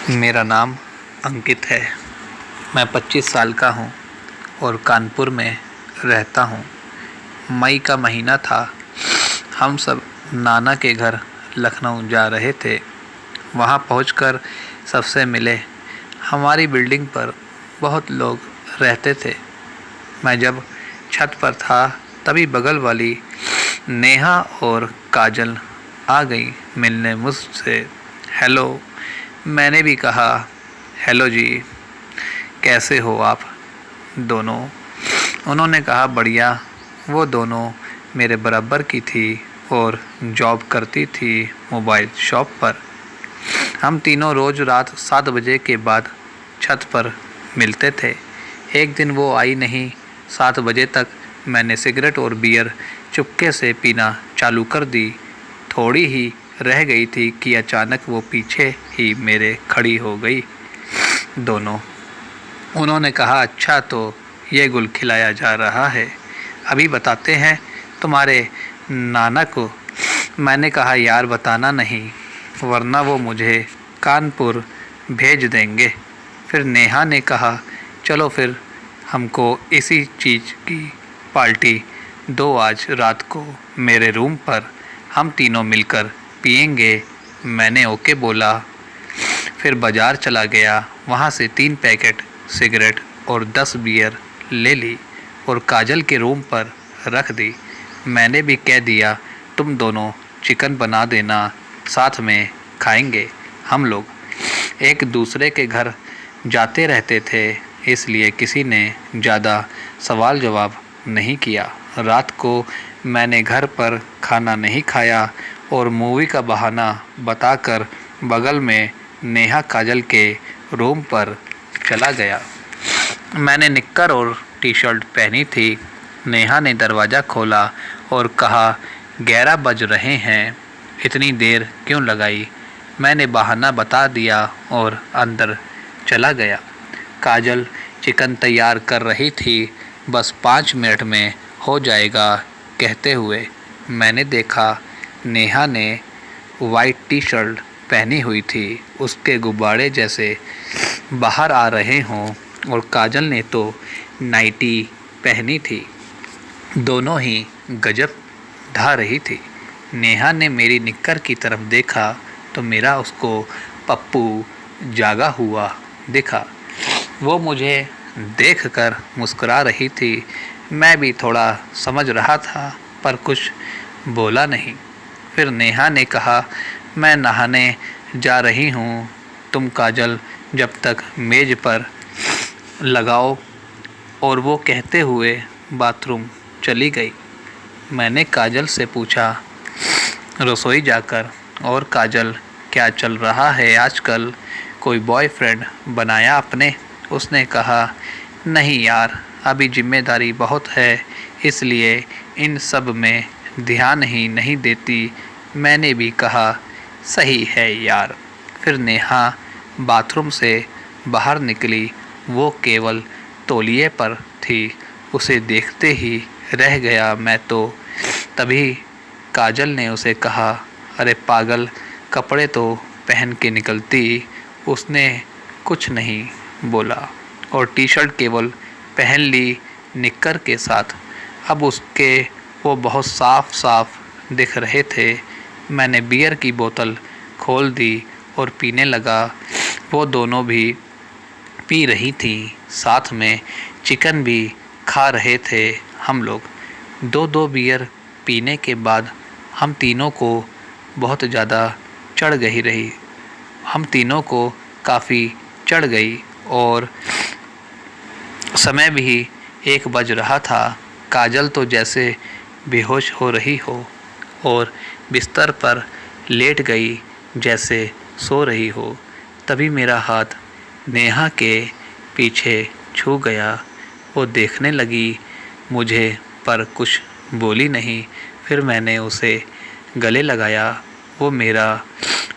मेरा नाम अंकित है। मैं 25 साल का हूँ और कानपुर में रहता हूँ। मई का महीना था। हम सब नाना के घर लखनऊ जा रहे थे। वहाँ पहुँचकर सबसे मिले। हमारी बिल्डिंग पर बहुत लोग रहते थे। मैं जब छत पर था तभी बगल वाली नेहा और काजल आ गई मिलने मुझसे। हेलो, मैंने भी कहा हेलो जी, कैसे हो आप दोनों। उन्होंने कहा बढ़िया। वो दोनों मेरे बराबर की थी और जॉब करती थी मोबाइल शॉप पर। हम तीनों रोज़ रात 7 बजे के बाद छत पर मिलते थे। एक दिन वो आई नहीं। 7 बजे तक मैंने सिगरेट और बियर चुपके से पीना चालू कर दी। थोड़ी ही रह गई थी कि अचानक वो पीछे ही मेरे खड़ी हो गई। दोनों उन्होंने कहा अच्छा, तो ये गुल खिलाया जा रहा है, अभी बताते हैं तुम्हारे नाना को। मैंने कहा यार बताना नहीं, वरना वो मुझे कानपुर भेज देंगे। फिर नेहा ने कहा चलो फिर हमको इसी चीज़ की पार्टी दो आज रात को मेरे रूम पर, हम तीनों मिलकर पिएंगे। मैंने ओके बोला। फिर बाज़ार चला गया। वहाँ से 3 पैकेट सिगरेट और 10 बियर ले ली और काजल के रूम पर रख दी। मैंने भी कह दिया तुम दोनों चिकन बना देना, साथ में खाएंगे। हम लोग एक दूसरे के घर जाते रहते थे, इसलिए किसी ने ज़्यादा सवाल जवाब नहीं किया। रात को मैंने घर पर खाना नहीं खाया और मूवी का बहाना बताकर बगल में नेहा काजल के रूम पर चला गया। मैंने निक्कर और टी शर्ट पहनी थी। नेहा ने दरवाज़ा खोला और कहा 11 बज रहे हैं, इतनी देर क्यों लगाई। मैंने बहाना बता दिया और अंदर चला गया। काजल चिकन तैयार कर रही थी। बस 5 मिनट में हो जाएगा कहते हुए मैंने देखा नेहा ने वाइट टी शर्ट पहनी हुई थी, उसके गुब्बारे जैसे बाहर आ रहे हों, और काजल ने तो नाइटी पहनी थी। दोनों ही गजब ढा रही थी। नेहा ने मेरी निक्कर की तरफ देखा तो मेरा उसको पप्पू जागा हुआ दिखा। वो मुझे देखकर मुस्कुरा रही थी। मैं भी थोड़ा समझ रहा था पर कुछ बोला नहीं। फिर नेहा ने कहा मैं नहाने जा रही हूँ, तुम काजल जब तक मेज़ पर लगाओ। और वो कहते हुए बाथरूम चली गई। मैंने काजल से पूछा रसोई जाकर, और काजल क्या चल रहा है आजकल, कोई बॉयफ्रेंड बनाया आपने। उसने कहा नहीं यार, अभी जिम्मेदारी बहुत है, इसलिए इन सब में ध्यान ही नहीं देती। मैंने भी कहा सही है यार। फिर नेहा बाथरूम से बाहर निकली। वो केवल तौलिए पर थी। उसे देखते ही रह गया मैं तो। तभी काजल ने उसे कहा अरे पागल, कपड़े तो पहन के निकलती। उसने कुछ नहीं बोला और टी शर्ट केवल पहन ली निक्कर के साथ। अब उसके वो बहुत साफ साफ दिख रहे थे। मैंने बियर की बोतल खोल दी और पीने लगा। वो दोनों भी पी रही थी, साथ में चिकन भी खा रहे थे। हम लोग 2-2 बियर पीने के बाद हम तीनों को बहुत ज़्यादा चढ़ गई रही। हम तीनों को काफ़ी चढ़ गई और समय भी 1 बज रहा था। काजल तो जैसे बेहोश हो रही हो और बिस्तर पर लेट गई जैसे सो रही हो। तभी मेरा हाथ नेहा के पीछे छू गया। वो देखने लगी मुझे पर कुछ बोली नहीं। फिर मैंने उसे गले लगाया। वो मेरा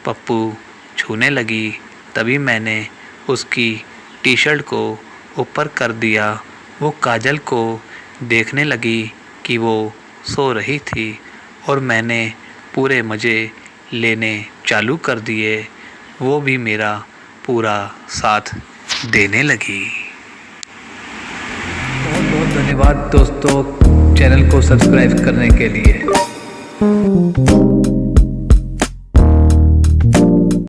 पप्पू छूने लगी। तभी मैंने उसकी टी शर्ट को ऊपर कर दिया। वो काजल को देखने लगी कि वो सो रही थी और मैंने पूरे मज़े लेने चालू कर दिए। वो भी मेरा पूरा साथ देने लगी। बहुत बहुत धन्यवाद दोस्तों चैनल को सब्सक्राइब करने के लिए।